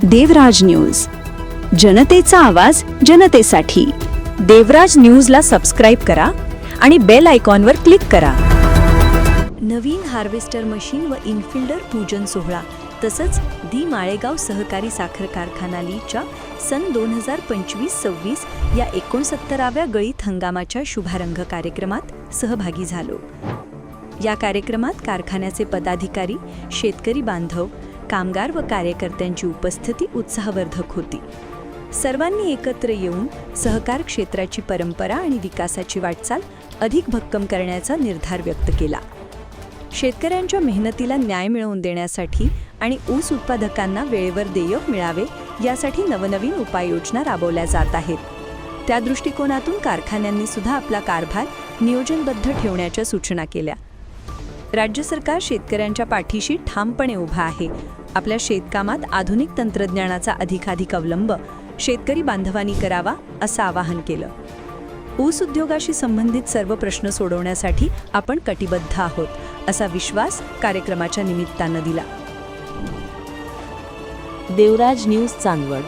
देवराज news, जनतेचा आवाज जनतेसाठी। देवराज न्यूजला सबस्क्राईब करा आणि बेल आयकॉनवर क्लिक करा। नवीन हार्वेस्टर मशीन व इनफिल्डर पूजन सोहळा तसंच दी माळेगाव सहकारी साखर कारखाना लीच्या सन 2025-26 या 69व्या गळीत हंगामाच्या शुभारंभ कार्यक्रमात सहभागी झालो। या कार्यक्रमात कारखान्याचे पदाधिकारी, शेतकरी बांधव, कामगार व कार्यकर्त्यांची उपस्थिती उत्साहवर्धक होती। सर्वांनी एकत्र येऊन सहकार क्षेत्राची परंपरा आणि विकासाची वाटचाल अधिक भक्कम करण्याचा निर्धार व्यक्त केला। शेतकऱ्यांच्या मेहनतीला न्याय मिळवून देण्यासाठी आणि ऊस उत्पादकांना वेळेवर देयक मिळावे यासाठी नवनवीन उपाययोजना राबवल्या जात आहेत। त्या दृष्टिकोनातून कारखान्यांनी सुद्धा आपला कारभार नियोजनबद्ध ठेवण्याच्या सूचना केल्या। राज्य सरकार शेतकऱ्यांच्या पाठीशी ठामपणे उभा आहे। आपल्या शेतकामात आधुनिक तंत्रज्ञानाचा अधिकाधिक अवलंब शेतकरी बांधवांनी करावा असं आवाहन केलं। ऊस उद्योगाशी संबंधित सर्व प्रश्न सोडवण्यासाठी आपण कटिबद्ध आहोत असा विश्वास कार्यक्रमाच्या निमित्तानं दिला। देवराज न्यूज चांदवड।